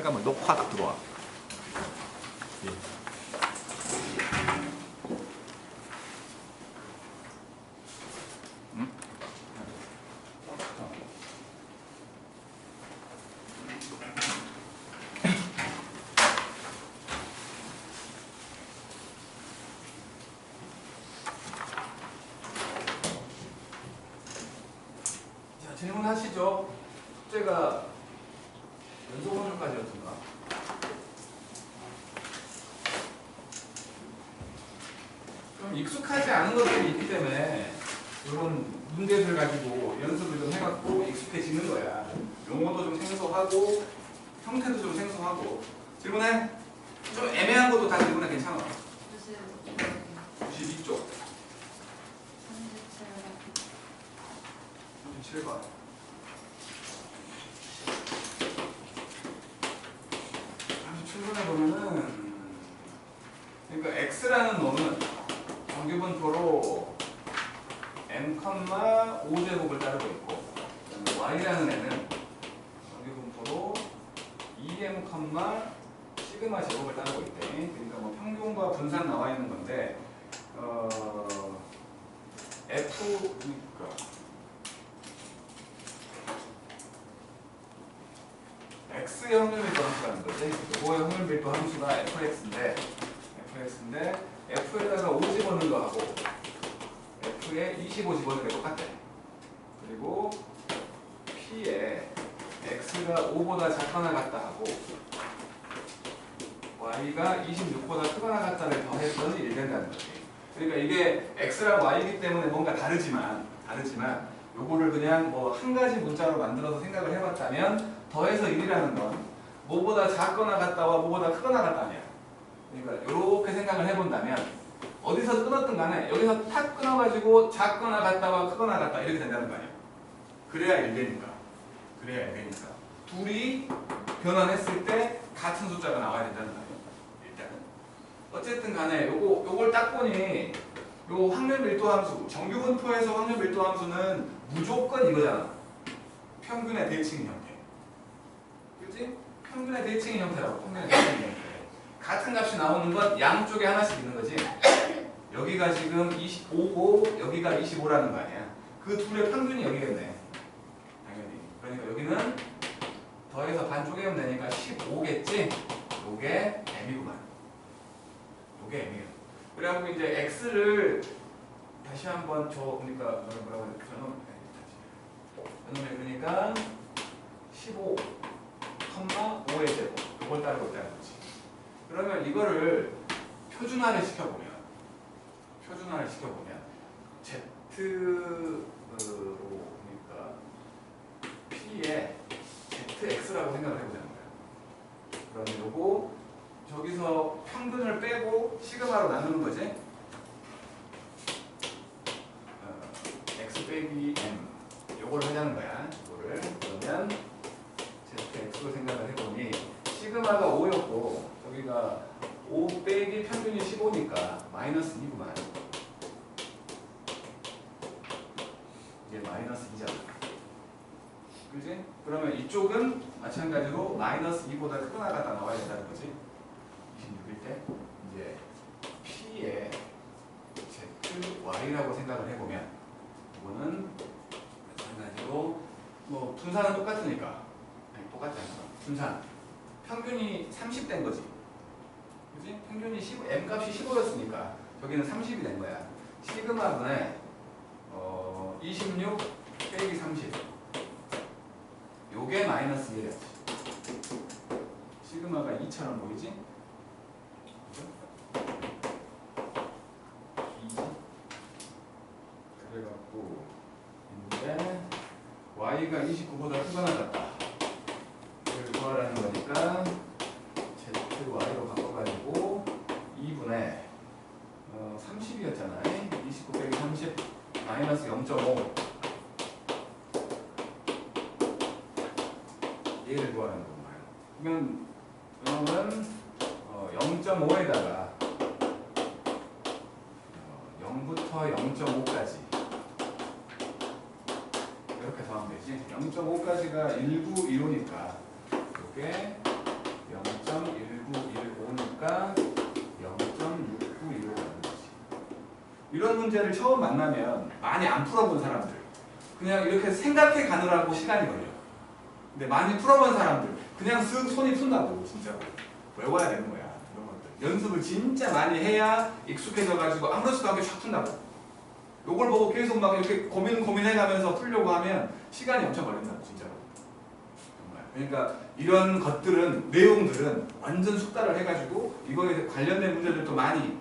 잠깐만 녹화 딱 들어와. 예. 응? 자, 질문하시죠. 숙제가 연속 원주까지였던가? 좀 익숙하지 않은 것들이 있기 때문에 이런 문제들 가지고 연습을 좀 해갖고 익숙해지는 거야. 용어도 좀 생소하고 형태도 좀 생소하고. 질문해. 좀 애매한 것도 다 질문해. 괜찮아. 92쪽 37번. 출근해 보면은, 그러니까 x라는 놈은 정규분포로 m, 5제곱을 따르고 있고, y라는 애는 정규분포로 2m, 시그마 제곱을 따르고 있대. 그러니까 뭐 평균과 분산 나와 있는 건데, F니까 X의 확률 밀도 함수라는 거지. 요거의 확률 밀도 함수가 fx인데 f에다가 5 집어넣는 거하고 f에 25 집어넣는 게 똑같대. 그리고 p에 x가 5보다 작거나 같다 하고 y가 26보다 크거나 같다를 더했더니 1 된다는 거지. 그러니까 이게 x랑 y이기 때문에 뭔가 다르지만 요거를 그냥 뭐 한 가지 문자로 만들어서 생각을 해봤다면 더해서 1이라는 건 뭐보다 작거나 같다와 뭐보다 크거나 같다 아니야. 그러니까 이렇게 생각을 해본다면 어디서 끊었든 간에 여기서 탁 끊어가지고 작거나 같다와 크거나 같다 이렇게 된다는 거 아니야. 그래야 1되니까. 둘이 변환했을 때 같은 숫자가 나와야 된다는 거 아니야. 일단은. 어쨌든 간에 요걸 딱 보니 요 확률 밀도 함수, 정규 분포에서 확률 밀도 함수는 무조건 이거잖아. 평균의 대칭 형태. 그치? 평균의 대칭 형태라고. 평균의 대칭 형태. 같은 값이 나오는 건 양쪽에 하나씩 있는 거지. 여기가 지금 25고 여기가 25라는 거 아니야. 그 둘의 평균이 여기겠네. 당연히. 그러니까 여기는 더해서 반 쪼개면 되니까 15겠지? 요게 m이구만. 요게 m이에요. 그래갖고 이제 x를 다시 한번 그러니까 뭐라고 해야 되지? 저놈에 그러니까 15, 5의 제곱 이걸 따르고 있다는 거지. 그러면 이거를 표준화를 시켜보면 Z로 그러니까 P에 ZX라고 생각을 해보자는 거야. 그러면 요거 저기서 평균을 빼고 시그마로 나누는 거지. X 빼기 M 요걸 하자는 거야. 이거를 그러면 ZX로 생각을 해보니 시그마가 5였고 여기가 5 빼기 평균이 15니까 마이너스 2구만. 이게 마이너스 2잖아. 그지? 그러면 이쪽은 마찬가지로 마이너스 2보다 크거나 같다 나와야 된다는 거지. 26일 때 이제 P의 ZY라고 생각을 해보면 이거는 마찬가지로 뭐 분산은 똑같으니까 똑같지 않아. 분산 평균이 30 된 거지. 그지? 평균이 15, M 값이 15였으니까 저기는 30이 된 거야. 시그마분의 26 빼기 30 요게 마이너스 1이었지. 시그마가 2처럼 보이지? 그죠? 2지? 그래갖고 이제 y가 29보다 크거나 같다. 이걸 구하라는 거니까 ZY로 바꿔가지고 2분의 30이었잖아요. 29 빼기 30 마이너스 0.5 얘를 구하는 건가요? 그러면 그러면 0.5에다가 0부터 0.5까지 이렇게 더하면 되지. 0.5까지가 1구 1호니까 이게 이런 문제를 처음 만나면 많이 안 풀어본 사람들 그냥 이렇게 생각해 가느라고 시간이 걸려. 근데 많이 풀어본 사람들 그냥 쓱 손이 푼다고 진짜로 외워야 되는 거야. 이런 것들 연습을 진짜 많이 해야 익숙해져가지고 아무렇지도 않게 쫙 푼다고. 요걸 보고 계속 막 이렇게 고민해가면서 풀려고 하면 시간이 엄청 걸린다고 진짜로. 정말. 그러니까 이런 것들은 내용들은 완전 숙달을 해가지고 이거에 관련된 문제들도 많이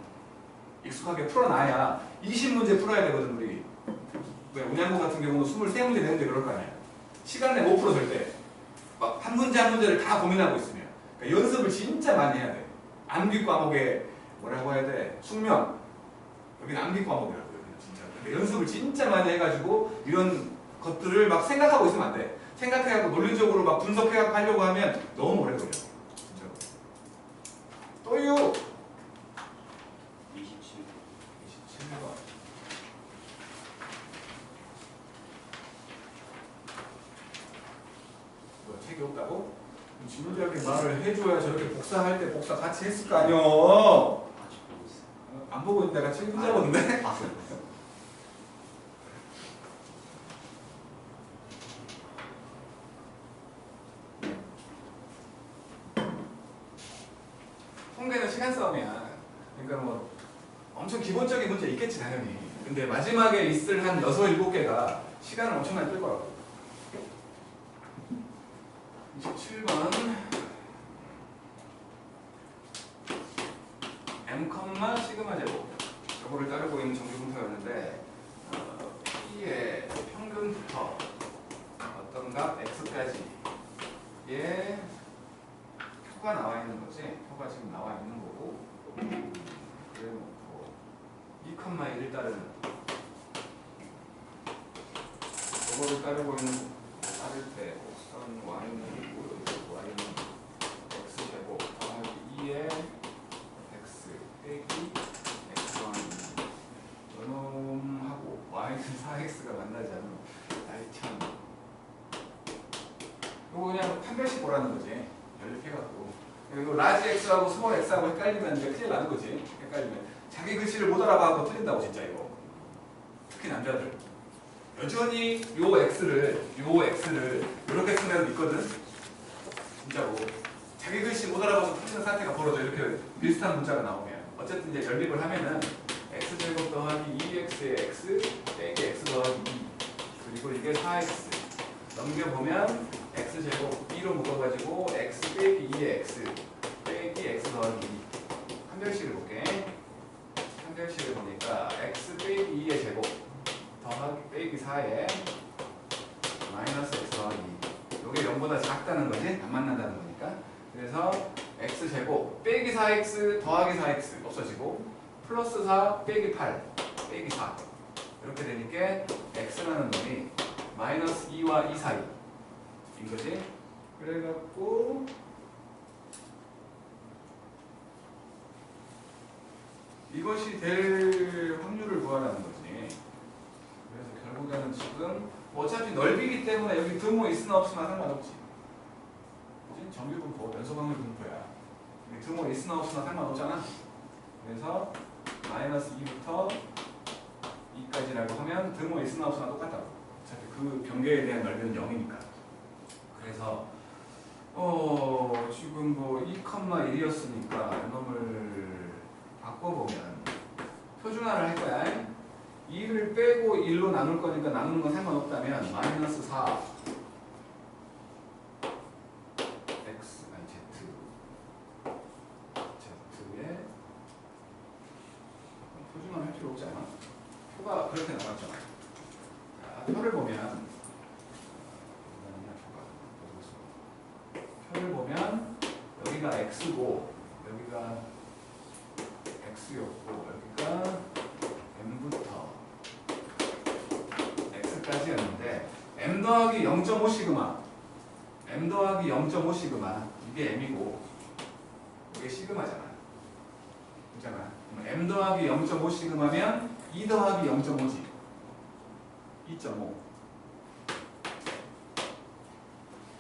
익숙하게 풀어놔야 20문제 풀어야 되거든 우리. 왜 운양고 같은 경우는 23문제 내는데 그럴 거 아니야. 시간 내에 못 풀어 절대. 막 한 문제 한 문제를 다 고민하고 있으면. 그러니까 연습을 진짜 많이 해야 돼. 암기 과목에 뭐라고 해야 돼? 숙명. 여기는 암기 과목이라고요. 진짜. 근데 연습을 진짜 많이 해가지고 이런 것들을 막 생각하고 있으면 안 돼. 생각해갖고 논리적으로 막 분석해갖고 하려고 하면 너무 오래 걸려. 진짜. 또요. 27번. 뭐 책이 없다고? 지문대학에 말을 해줘야 저렇게 복사할 때 복사 같이 했을 거 아니여. 안 보고 있는데 같이 혼자 보는데? 통계는 시간 싸움이야. 그러니까 뭐 엄청 기본적인 문제 있겠지 당연히. 근데 마지막에 있을 한 6, 7개가 시간을 엄청나게 끌 거라고. 27번 M, 시그마 제곱 요거를 따르고 있는 정규분포였는데 P의 평균부터 어떤 값 X까지 의 표가 나와 있는 거지. 표가 지금 나와 있는 거고 그래놓고 2,1을 따르는 요거를 따르고 있는 따를 때 곡선 Y는 있고 Y는 X제곱 더하기 2의 X 빼기 X1 요놈하고 Y는 4X가 만나지 않으면 아이 참 요거 그냥 판별식 보라는 거지. 연립해갖고 그리고 라지 X하고 스몰 X하고 헷갈리면 이제 큰일 나는 거지. 헷갈리면 자기 글씨를 못 알아봐서 틀린다고 진짜 이거. 특히 남자들 여전히 요 X를 이렇게 쓰는 애도 있거든. 진짜로 자기 글씨 못 알아봐서 틀리는 사태가 벌어져. 이렇게 비슷한 문자가 나오면 어쨌든 이제 연립을 하면은 X제곱 더하기 2X의 X 빼기 X 더하기 2 그리고 이게 4X 넘겨보면 X제곱 2로 묶어가지고 X 빼기 2의 X 빼기 X 더하기 2 한별식을 볼게. 한별식을 보니까 X 빼기 2의 제곱 더하기 빼기 4의 마이너스 X 더하기 2 요게 0보다 작다는 거지? 안 만난다는 거니까. 그래서 X제곱 빼기 4X 더하기 4X 없어지고 플러스 4 빼기 8 빼기 4 이렇게 되니까 X라는 놈이 마이너스 2와 2 사이 인거지. 그래갖고 이것이 될 확률을 구하라는 거지. 그래서 결국에는 지금 어차피 넓이기 때문에 여기 드모 있으나 없으나 상관없지. 그치? 정규분포, 연소확률 분포야. 여기 드모 있으나 없으나 상관없잖아. 그래서 마이너스 2부터 2까지라고 하면 드모 있으나 없으나 똑같다고. 어차피 그 경계에 대한 넓이는 0이니까. 그래서 지금 뭐 2,1이었으니까 이놈을 바꿔보면 표준화를 할 거야. 2를 빼고 1로 나눌 거니까 나누는 건 상관없다면 마이너스 4 X 아니 Z에 표준화를 할 필요 없지 않아? 표가 그렇게 나왔잖아. 자, 표를 보면 여기가 X고 여기가 X였고 여기가 M부터 X까지였는데 M 더하기 0.5 시그마 M 더하기 0.5 시그마 이게 M이고 이게 시그마잖아. 그렇잖아. M 더하기 0.5 시그마면 2 더하기 0.5지 2.5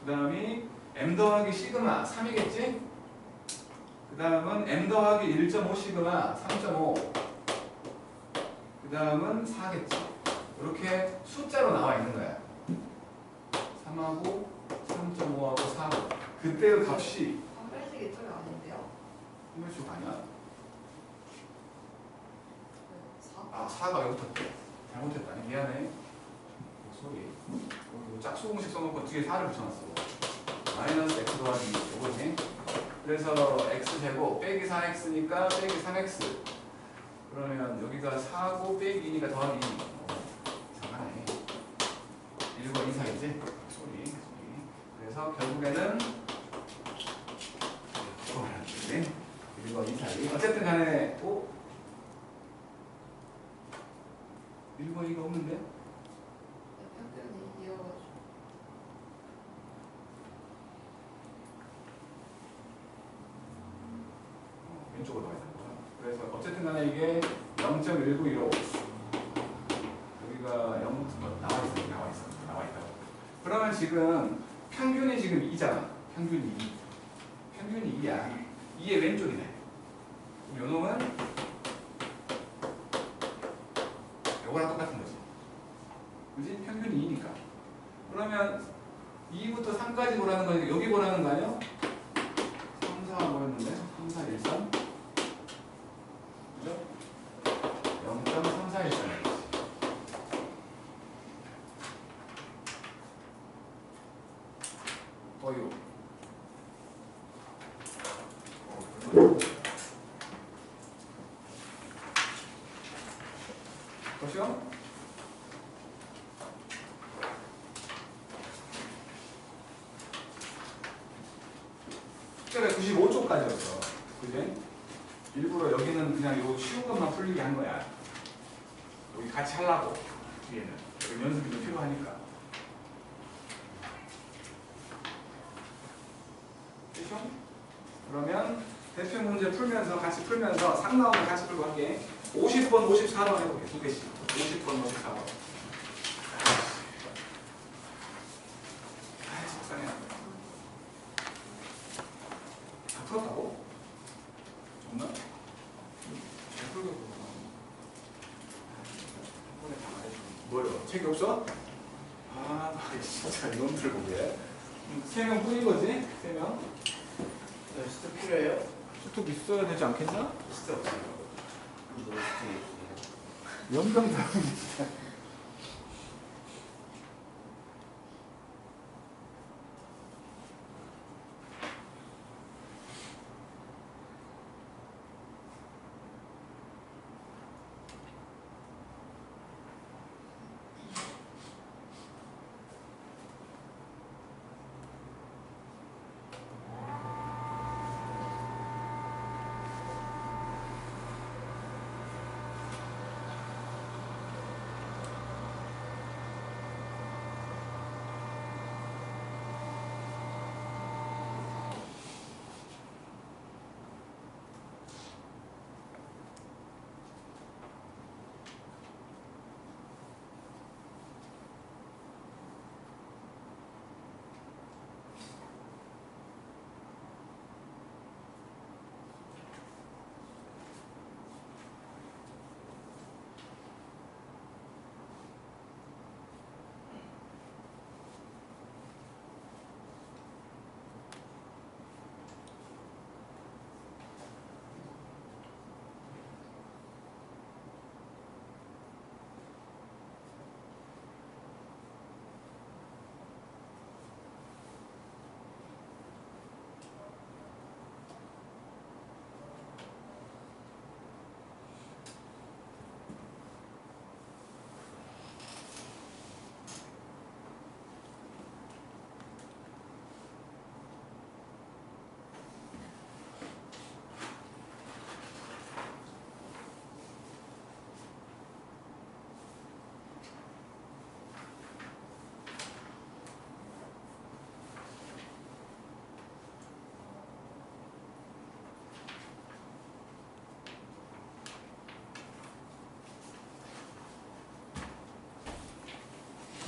그 다음이 M 더하기 시그마 3이겠지? 그 다음은 M 더하기 1.5 시그마 3.5 그 그 다음은 4겠지. 이렇게 숫자로 나와 있는 거야. 3하고 3.5하고 4하고 그때의 값이 한별식이 쪽이 아닌데요? 한별식 아니야? 4? 아 4가 여기 붙었대. 잘못했다. 미안해. 소리. 짝수 공식 써놓고 뒤에 4를 붙여놨어. 마이너스 x 더하기 이거지. 그래서 x제곱 빼기 4x니까 빼기 3x. 그러면 여기가 4고 빼기 2니까 더하기 2. 이상하네. 1번 이상이지? 소리. 그래서 결국에는 1번 이상이. 어쨌든 간에 1번 2가 없는데? 평균이 이어가지고 왼쪽으로 가야 되는 거야. 그래서 어쨌든 간에 이게 0.1915 여기가 0 나와 있다고. 그러면 지금 평균이 지금 2잖아. 평균이 2. 평균이 2야. 2의 왼쪽이네. 그럼 요 놈은 요거랑 똑같은 거지. 그지? 평균이 2니까. 그러면 2부터 3까지 보라는 거니까 여기 보라는 거 아니야? 3, 4 뭐였는데? 3, 4, 1, 3 그죠? 0.3413 어이구 보시오? 숙제가 95쪽까지였어. 그지? 일부러 여기는 그냥 요 쉬운 것만 풀리게 한 거야. 여기 같이 하려고, 뒤에는. 여기 연습이 좀 필요하니까. 됐죠? 그러면 대표 문제 풀면서, 같이 풀면서, 상 나오면 같이 풀고 할게. 50번, 54번 해볼게. 두 개씩. 50번, 54번. 속상해. 다 풀었다고? 정말? 잘 풀고 한 번에 다 말해줘. 뭐요? 책이 없어? 아, 진짜 이놈들 보게. 3명 뿐인 거지? 3명? 네, 스트 필요해요? 수특 있어야 되지 않겠나? 스트 없어요. 너무 스트 연병 진짜.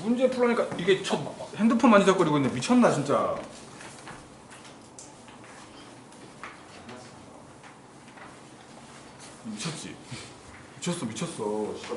문제 풀으니까 이게 핸드폰 만지작거리고 있는데 미쳤나 진짜. 미쳤지. 미쳤어. 진짜.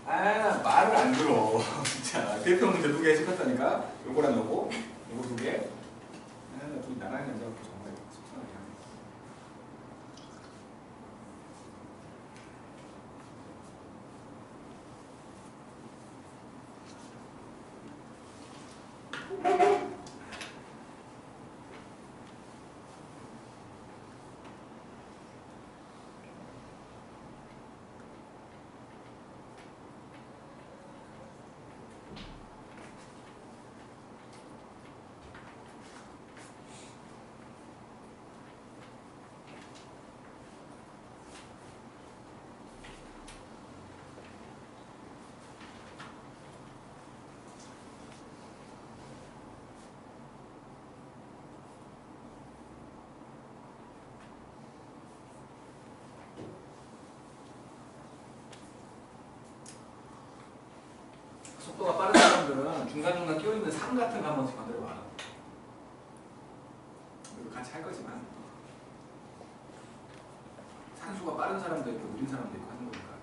아, 말을 안 들어. 진짜. 대표 문제 2개 시켰다니까? 요거랑 요거, 요거 2개. 아, 둘이 나가는 남자가 정말 속상하게 하네. 속도가 빠른 사람들은 중간중간 끼어있는 상 같은 거 한 번씩 만들어봐. 이거 같이 할 거지만 산수가 빠른 사람도 있고 느린 사람도 있고 하는 거니까.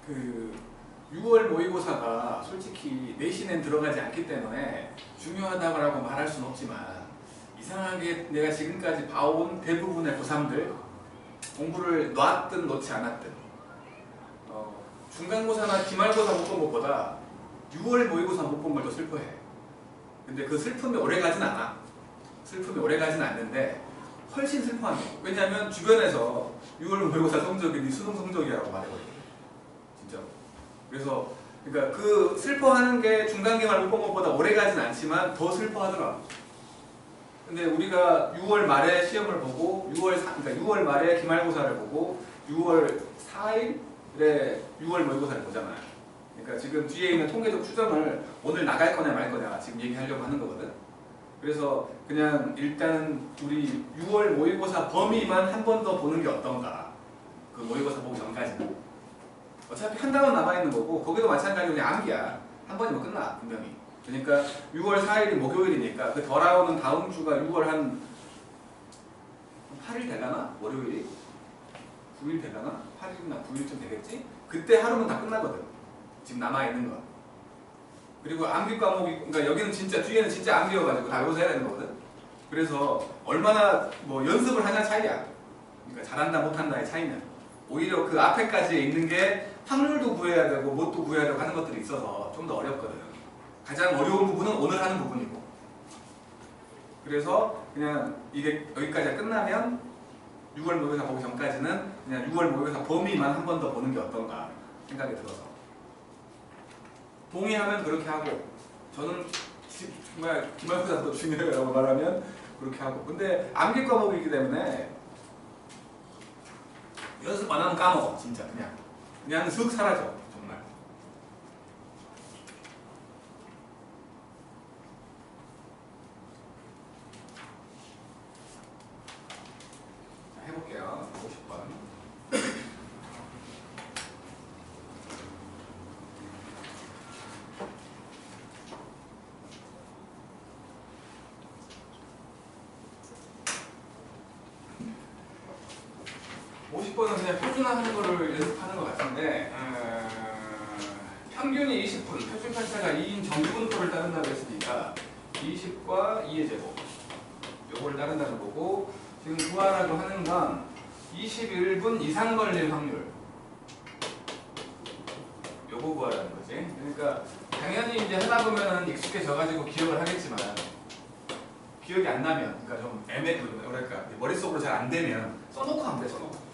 그 6월 모의고사가 솔직히 내신엔 들어가지 않기 때문에 중요하다고 말할 수는 없지만 이상하게 내가 지금까지 봐온 대부분의 고3들 공부를 놨든 놓지 않았든 중간고사나 기말고사 못 본 것보다 6월 모의고사 못 본 걸 더 슬퍼해. 근데 그 슬픔이 오래 가진 않아. 슬픔이 오래 가진 않는데 훨씬 슬퍼하는 거. 왜냐하면 주변에서 6월 모의고사 성적이 네 수능 성적이라고 말해버려. 진짜. 그래서 그러니까 그 슬퍼하는 게 중간기말 못 본 것보다 오래 가진 않지만 더 슬퍼하더라. 근데 우리가 6월 말에 시험을 보고 그러니까 6월 말에 기말고사를 보고 6월 4일에 6월 모의고사를 보잖아요. 그러니까 지금 뒤에 있는 통계적 추정을 오늘 나갈 거냐 말 거냐 지금 얘기하려고 하는 거거든. 그래서 그냥 일단 우리 6월 모의고사 범위만 한 번 더 보는 게 어떤가. 그 모의고사 보기 전까지는. 어차피 한 달은 남아있는 거고 거기도 마찬가지로 그냥 암기야. 한 번이면 끝나 분명히. 그러니까 6월 4일이 목요일이니까 그 돌아오는 다음 주가 6월 한 8일 되가나? 월요일이? 9일 되가나? 8일이나 9일쯤 되겠지? 그때 하루면 다 끝나거든. 지금 남아있는 거. 그리고 암기 과목이 그러니까 여기는 진짜 뒤에는 진짜 암기여가지고 다 외워서 해야 되는 거거든. 그래서 얼마나 뭐 연습을 하냐 차이야. 그러니까 잘한다 못한다의 차이는. 오히려 그 앞에까지 있는 게 확률도 구해야 되고 뭣도 구해야 되고 하는 것들이 있어서 좀 더 어렵거든. 가장 어려운 부분은 오늘 하는 부분이고. 그래서 그냥 이게 여기까지 끝나면 6월 모의고사 보기 전까지는 그냥 6월 모의고사 범위만 한 번 더 보는 게 어떤가 생각이 들어서. 동의하면 그렇게 하고 저는 정말 기말고사도 중요해라고 말하면 그렇게 하고. 근데 암기 과목이기 때문에 연습 안 하면 까먹어. 진짜 그냥 슥 사라져. 정말. 자, 해볼게요. 50번. 는 그냥 표준화하는 거를 연습하는 것 같은데 평균이 20분, 표준 편차가 2인 정규분포를 따른다고 했으니까 20과 2의 제곱 요거를 따른다는 거고 지금 구하라고 하는 건 21분 이상 걸릴 확률 요거 구하라는 거지. 그러니까 당연히 이제 하다 보면은 익숙해져가지고 기억을 하겠지만 기억이 안 나면 그러니까 좀 뭐랄까 머릿속으로 잘 안 되면 써놓고 하면 돼. 써놓고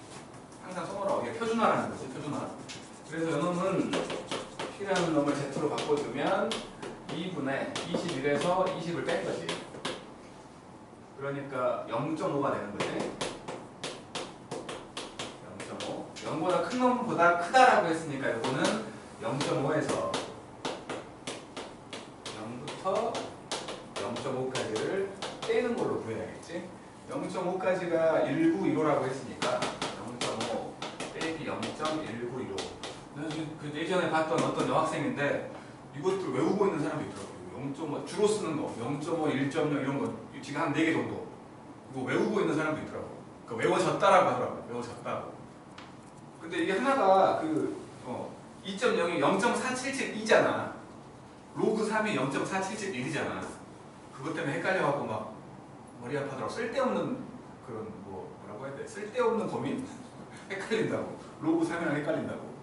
항상 써놓으라고. 이게 표준화라는 거지. 표준화. 그래서 요놈은 P라는 놈을 Z로 바꿔주면 2분의 21에서 20을 뺀 거지. 그러니까 0.5가 되는 거지. 0.5. 0보다 큰 놈보다 크다라고 했으니까 이거는 0.5에서 0부터 0.5까지를 떼는 걸로 구해야겠지. 0.5까지가 1915라고 했으니까 0.5 빼기 0.1915. 그 예전에 봤던 어떤 여학생인데 이것들 외우고 있는 사람도 있더라고요. 0.5 주로 쓰는 거 0.5, 1.0 이런 거 지금 한 4개 정도 이거 외우고 있는 사람도 있더라고. 그러니까 외워졌다라고 하더라고. 외워졌다고. 근데 이게 하나가 2.0이 0.4772잖아. 로그 3이 0.4771이잖아. 그것 때문에 헷갈려갖고 막 머리 아파더라고. 쓸데없는 그런 뭐라고 해야 돼? 쓸데없는 고민? 헷갈린다고. 로그 3이랑 헷갈린다고.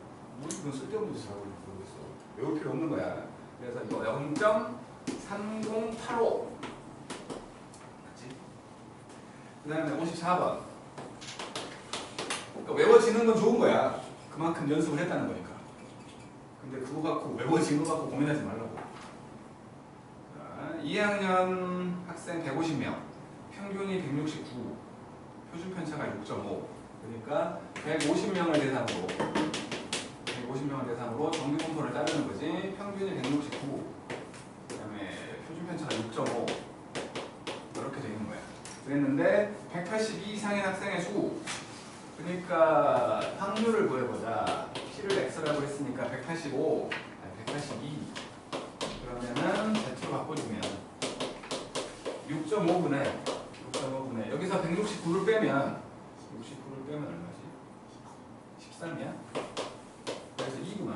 뭐 이건 쓸데없는 짓을 하고 있어. 외울 필요 없는 거야. 그래서 이거 0.3085 맞지? 그 다음에 54번. 그러니까 외워지는 건 좋은 거야. 그만큼 연습을 했다는 거니까. 근데 그거 갖고 외워진 거 갖고 고민하지 말라고. 자, 2학년 학생 150명. 평균이 169. 표준 편차가 6.5. 그러니까 150명을 대상으로 150명을 대상으로 정규분포를 따르는 거지. 평균이 169. 그다음에 표준 편차가 6.5. 이렇게 되는 거야. 그랬는데 182 이상의 학생의 수. 그러니까 확률을 구해보자. P를 X라고 했으니까 185, 아니 182. 그러면은 Z로 바꿔주면 6.5분의 여기서 169를 빼면 69를 빼면 얼마지? 13이야? 그래서 2구나.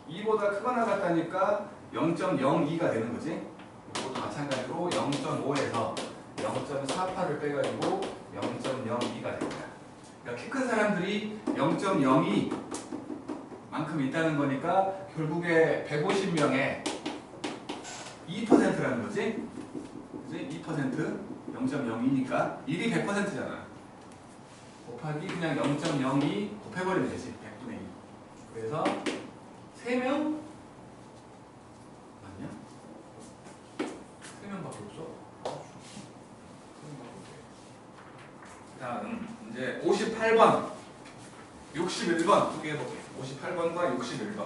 2보다 크거나 같다니까 0.02가 되는 거지. 이것도 마찬가지로 0.5에서 0.48을 빼가지고 0.02가 됩니다. 그러니까 키 큰 사람들이 0.02 만큼 있다는 거니까 결국에 150명에 2%라는 거지? 그지? 2% 0.02니까 1이 100%잖아. 곱하기 그냥 0.02 곱해버리면 되지. 100분의 2. 그래서 3명? 맞냐? 3명밖에 없어? 다음 이제 58번 61번 두 개 해볼게. 58번과 61번.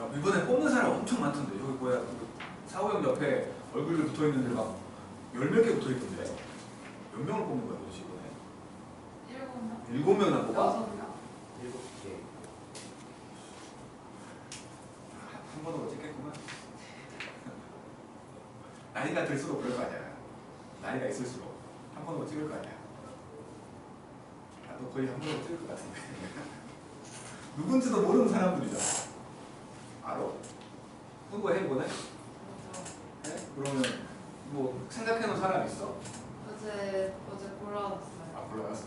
야, 이번에 뽑는 사람 엄청 많던데. 여기 뭐야? 그 사호형 옆에 얼굴들 붙어 있는데 막 열 몇 개 붙어 있던데. 몇 명을 뽑는 거야 도대체 이번에? 7명? 7명이나 뽑아? 6명? 7개. 한 번으로 찍겠구만. 나이가 들수록 그럴 거 아니야. 나이가 있을수록 한 번으로 찍을 거 아니야. 나도 거의 한 번으로 찍을 것 같은데. 누군지도 모르는 사람들이잖아. 알아? 후보해 이번에? 네? 그러면 뭐 생각해놓은 사람 있어? 어제 골라놨어요. 아 골라놨어?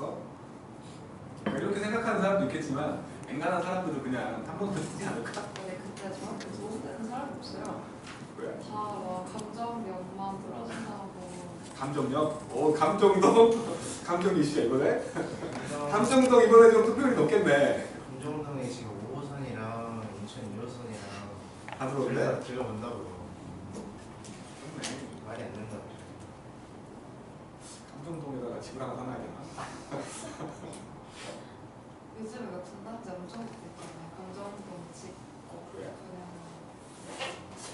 이렇게 생각하는 사람도 있겠지만 앵간한 사람들은 그냥 한 번도 찍지 않을까? 근데 그때 저한테 도움되는 사람이 없어요. 왜? 다 막 감정력만 부러진다고. 감정력? 오 감정동? 감정 이슈야 이번에? 감정동 이번에 좀 투표율이 높겠네. 감정동에 지금 5호선이랑 인천 2호선이랑 다 들어올래? 들어본다고요. 좋네. 말이 안 된다고. 감정동에다가 집을 하나 사놔야 되나? 요즘에 막 전단지 엄청 붙어있잖아요. 감정동 집. 그래? 그냥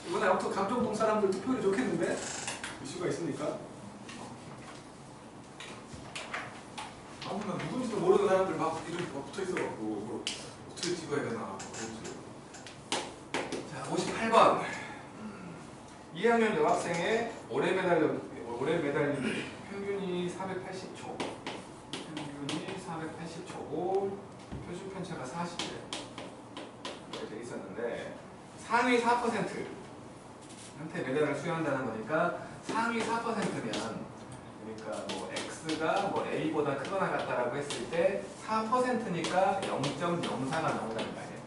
이번에 아무튼 감정동 사람들 투표율이 좋겠는데? 이슈가 있으니까. 아무튼 누군지도 모르는 사람들 막 이렇게 막 붙어있어갖고 뭐 어떻게 찍어야 되나. 자 58번 2학년 여학생의 올해 매달린 평균이 480초 평균이 480초고 표준 편차가 40일 이렇게 돼 있었는데 상위 4%한테 메달을 수여한다는 거니까 상위 4%면 그러니까 뭐 x가 뭐 a보다 크거나 같다라고 했을 때 4%니까 0.04가 나온다는 거 아니에요.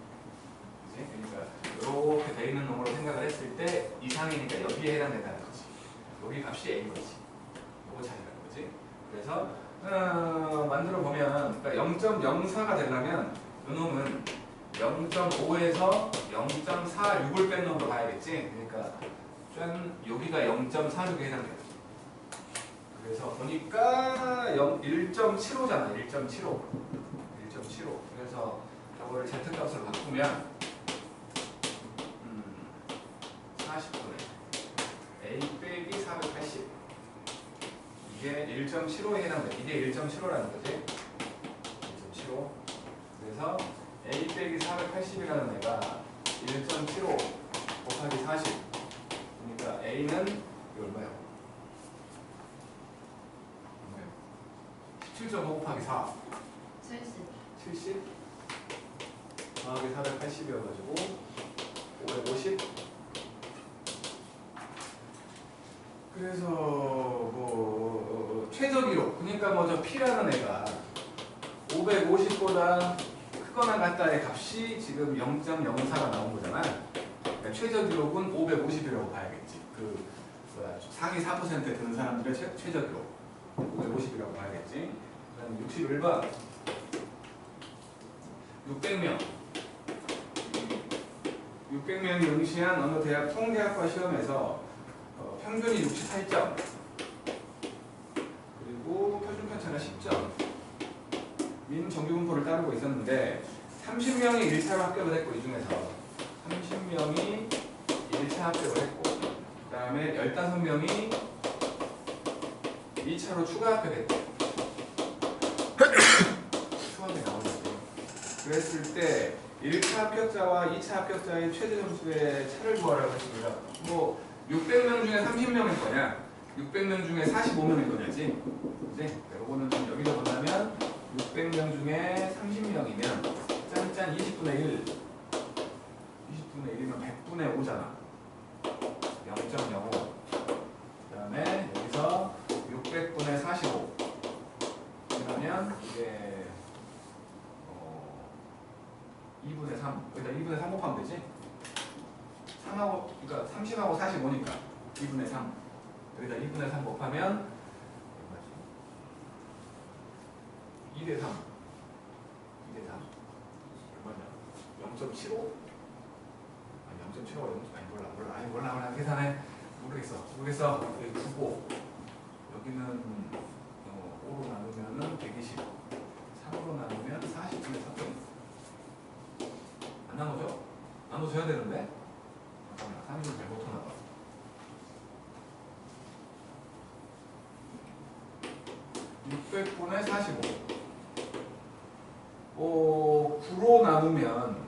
그치? 그러니까 이렇게 돼 있는 놈으로 생각을 했을 때 이상이니까 여기에 해당된다는 거지. 여기 값이 a인 거지. 요거 차이라는 거지. 그래서 만들어 보면 그러니까 0.04가 되려면 이 놈은 0.5에서 0.46을 뺀 놈으로 봐야겠지. 그러니까 짠 여기가 0.46에 해당돼요. 그래서 보니까 1.75잖아. 1.75. 그래서 저거를 z값으로 바꾸면 40분의 a 빼기 480 이게 1.75에 해당돼. 이게 1.75라는 거지. 1.75. 그래서 a 빼기 480이라는 애가 1.75 곱하기 40. 그러니까 a는 이게 얼마야? 17.5 곱하기 4 70 더하기 480이어가지고 550 그래서 뭐 최저 기록 그러니까 뭐 저 P라는 애가 550보다 크거나 같다의 값이 지금 0.04가 나온 거잖아. 그러니까 최저 기록은 550이라고 봐야겠지. 그 뭐야 상위 4%에 드는 사람들의 최저 기록 550이라고 봐야겠지. 그다음 61번 600명이 응시한 어느 대학 통계학과 시험에서 평균이 68점 그리고 표준 편차가 10점 민 정규 분포를 따르고 있었는데 30명이 1차로 합격을 했고 이 중에서 30명이 1차 합격을 했고 그 다음에 15명이 2차로 추가 합격했고 수학이 나오는데 그랬을 때 1차 합격자와 2차 합격자의 최대 점수의 차를 구하라고 했습니다. 뭐 600명 중에 30명일 거냐 600명 중에 45명일 거냐지 그치? 요거는 좀 여기서 본다면 600명 중에 30명이면 짠짠 20분의 1 20분의 1이면 100분의 5잖아 0.05 그 다음에 여기서 600분의 45 그러면 이게 2분의 3 여기다 2분의 3 곱하면 되지 3하고 그러니까 30하고 45니까 2분의 3 여기다 2분의 3 곱하면 2대 3 2대 3 얼마냐 0.75? 아니 0.75가 아니 몰라 계산해 모르겠어 여기 9고 여기는 5로 나누면 120 3으로 나누면 40분의 3점 안 나오죠? 나눠줘야 되는데? 잠깐만 3이 잘못 하나봐. (600분의 45) 9로 나누면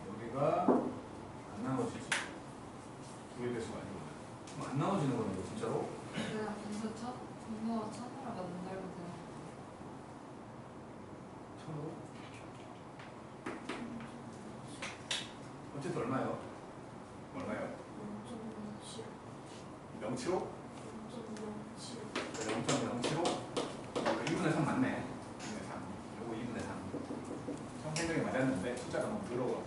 여기가 안 나눠지지. 9의 배수가 아니고 안 나눠지는 거네 이거 진짜로. 그냥 분모가 천으로 만들면 되나? 천으로? 어쨌든 얼마요? 얼마요? 0.7호? 0.075? 2분의 3 맞네. 2분의 3. 요거 2분의 3. 처음 생각이 맞았는데 숫자가 너무 더러워.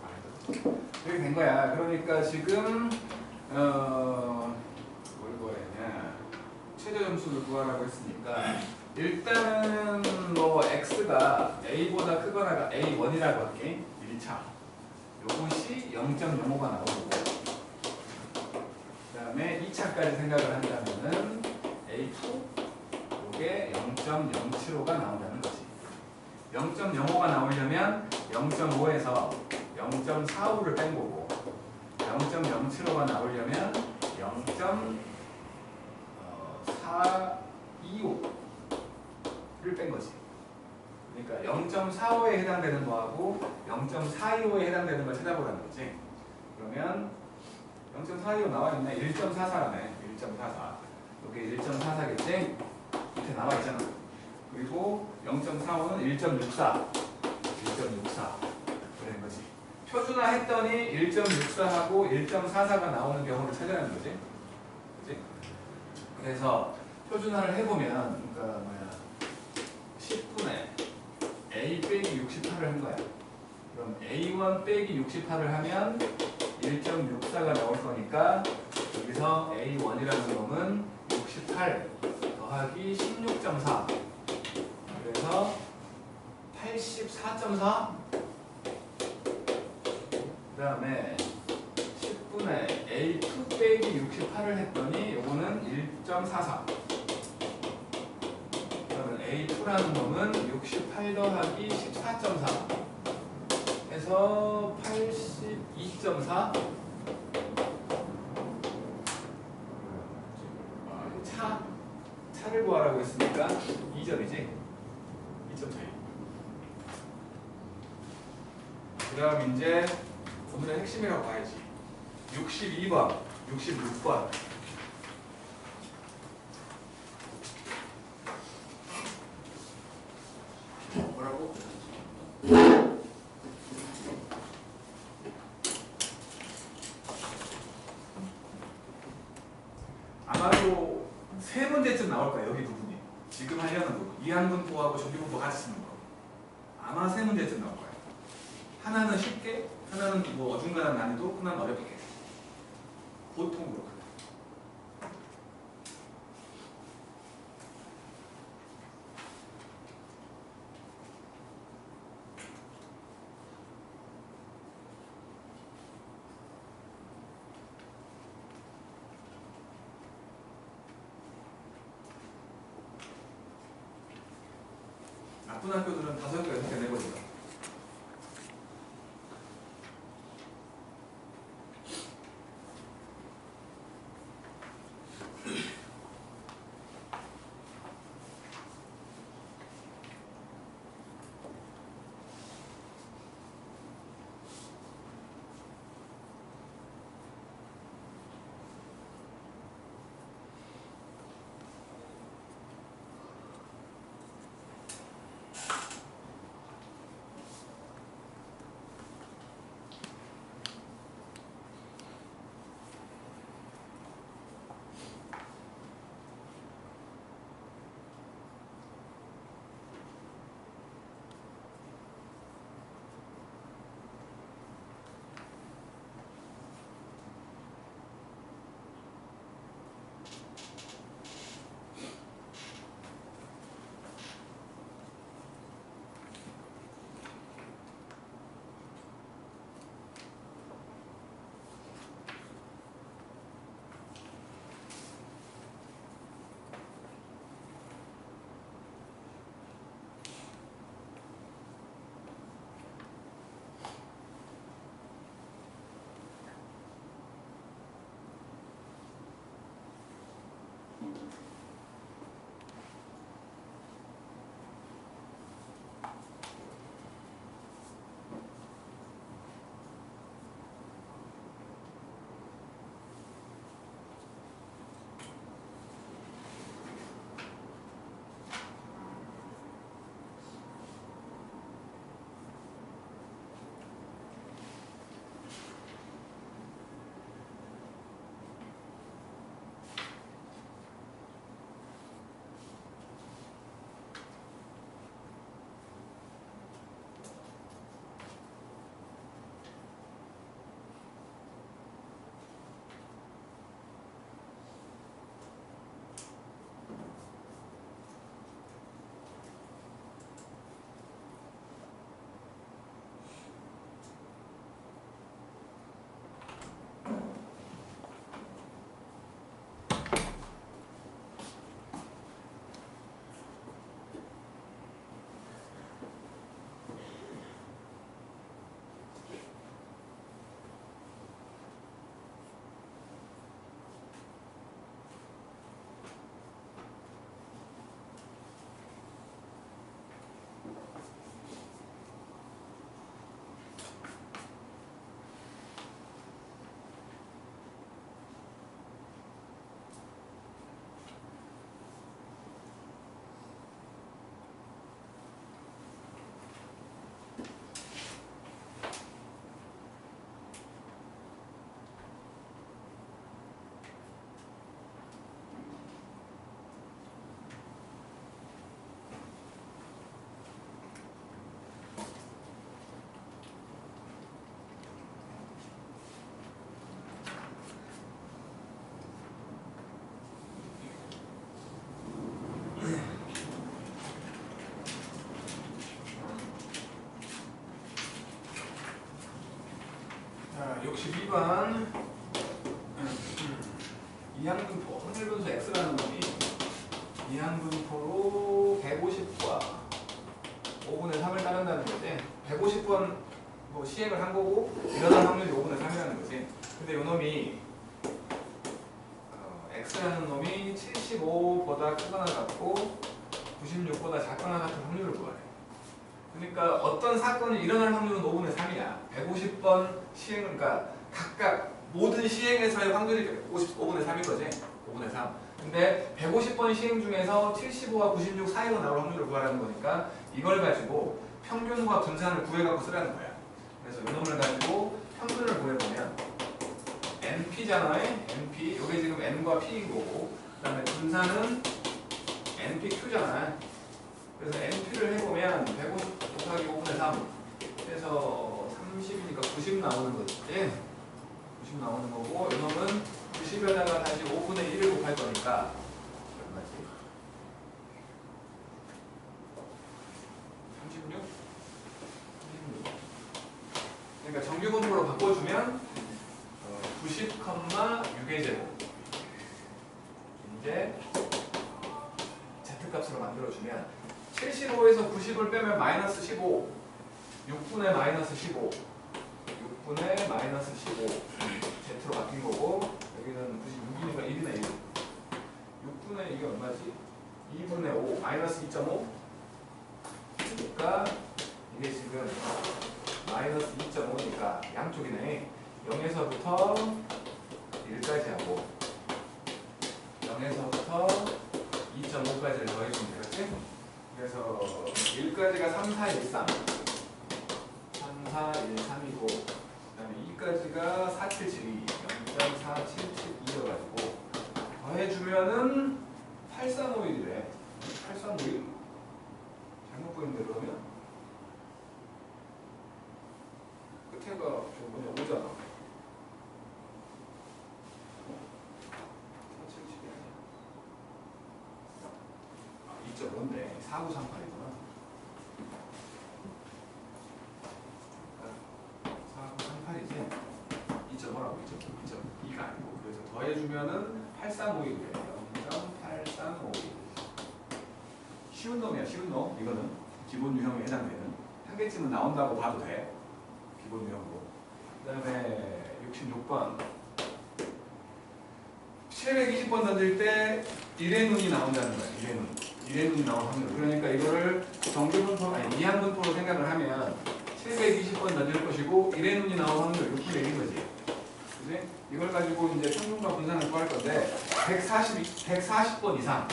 이렇게 된 거야. 그러니까 지금 뭘 구하냐? 최저 점수를 구하라고 했으니까 일단은 뭐 x가 a보다 크거나 a1이라고 할게. 1차. 요것이 0.05가 나오고 그 다음에 2차까지 생각을 한다면은 A2 요게 0.075가 나온다는 거지. 0.05가 나오려면 0.5에서 0.45를 뺀 거고 0.075가 나오려면 0.425를 뺀 거지. 그러니까 0.45에 해당되는 거하고 0.425에 해당되는 걸 찾아보라는 거지. 그러면 0.425 나와있네. 1.44라네. 1.44. 여기 1.44겠지? 밑에 나와있잖아. 그리고 0.45는 1.64. 1.64. 그런 거지. 표준화 했더니 1.64하고 1.44가 나오는 경우를 찾아내는 거지. 그치? 그래서 표준화를 해보면, 그러니까 뭐야, 10분의 A 빼기 68을 한 거야. 그럼 A1 빼기 68을 하면 1.64가 나올 거니까 여기서 A1이라는 놈은 68 더하기 16.4 그래서 84.4 그 다음에 10분의 A2 빼기 68을 했더니 요거는 1.44 그러면 A2라는 놈은 68 더하기 14.4 해서 82.4 차를 구하라고 했으니까 2점이지? 2점 차이. 그 다음 이제 오늘의 핵심이라고 봐야지. 62번, 66번. 뭐라고? 아마도 세 문제쯤 나올 거야 여기 부분이. 지금 하려는 부분. 이항분포하고 전기분포 같이 쓰는 거. 아마 세 문제쯤 나올 거야. 하나는 쉽게, 하나는 뭐 어중간한 난이도, 하나는 어렵게. 보통 그렇거든. 나쁜 학교들은 5개, 6개 내버리죠. 62번 이항분포 확률분수 x라는 놈이 이항분포로 150과 5분의 3을 따른다는 거지. 150번 뭐 시행을 한 거고 일어날 확률이 5분의 3이라는 거지. 근데 이 놈이 x라는 놈이 75보다 크거나 같고 96보다 작거나 같은 확률을 구하래. 그러니까 어떤 사건이 일어날 확률은 5분의 3이야. 150번 시행은 그러니까 각각 모든 시행에서의 확률이 5분의 3인 거지. 5분의 3. 근데 150번 시행 중에서 75와 96 사이로 나올 확률을 구하라는 거니까 이걸 가지고 평균과 분산을 구해갖고 쓰라는 거야. 그래서 이 놈을 가지고 평균을 구해보면 NP잖아요. NP. 이게 지금 N과 P인 거고 그 다음에 분산은 NPQ잖아. 그래서 NP를 해보면 150 곱하기 5분의 3 해서 30이니까 90 나오는 거지. 90 나오는 거고 이놈은 90에다가 다시 5분의 1을 곱할 거니까 얼마지? 36? 36. 그러니까 정규분포로 바꿔주면 90,6의 제곱 이제 Z값으로 만들어주면 75에서 90을 빼면 마이너스 15 6분의 마이너스 15 6분의 마이너스 15 Z로 바뀐 거고 여기는 96이니까 1이네 1 6분의 이게 얼마지? 2분의 5 마이너스 2.5 그러니까 이게 지금 마이너스 2.5니까 양쪽이네 0에서부터 1까지 하고 0에서부터 2.5까지를 더해주면 되겠지? 그래서 1까지가 3, 4, 1, 3 3, 4, 1, 3이고 그 다음에 2까지가 4, 7, 7, 2 0.4, 7, 7, 2여가지고 더해주면은 8, 3, 5, 1이래 8, 3, 5, 1? 잘못 보이는데 그러면? 끝에가 저번에 5잖아 2.5인데 4938이구나. 4938이지? 2.5라고 2.2가 아니고 그래서 더해주면은 8351이에요. 0.8351 쉬운 놈이야 쉬운 놈. 이거는 기본 유형에 해당되는 한 개쯤은 나온다고 봐도 돼. 기본 유형으로. 그 다음에 66번 720번 던질 때 1의 눈이 나온다는 거야. 1의 눈. 1의 눈이 나올 확률. 그러니까 이거를 정규분포, 아니 이항분포로 생각을 하면 720번 던질 것이고 1의 눈이 나올 확률 6분의 1인 거지. 그지? 이걸 가지고 이제 평균과 분산을 구할 건데 140번 이상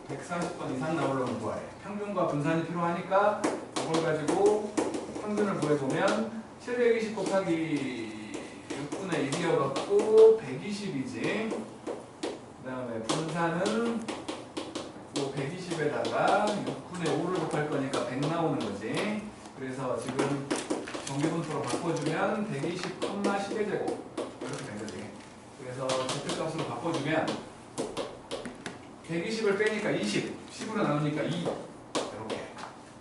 140번 이상 나오려면 구하래. 평균과 분산이 필요하니까 이걸 가지고 평균을 구해보면 720 곱하기 6분의 1이어갖고 120이지. 그 다음에 분산은 또 120에다가 6분의 5를 곱할 거니까 100 나오는 거지. 그래서 지금 정규분포로 바꿔주면 120, 10의 제곱 이렇게 된 거지. 그래서 Z값으로 바꿔주면 120을 빼니까 20, 10으로 나누니까 2 이렇게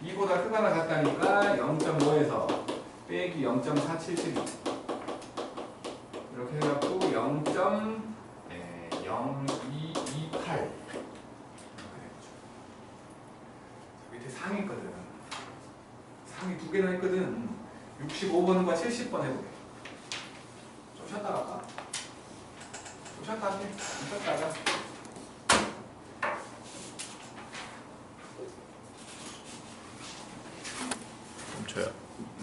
2보다 크거나 같다니까 0.5에서 빼기 0.477 이렇게 해갖고 0.0228 밑에 상이 있거든. 상이 두 개나 있거든. 65번과 70번 해보게. 좀 쉬었다 갈까? 좀 쉬었다 할게. 좀 쉬었다 하자. 멈춰요. 응.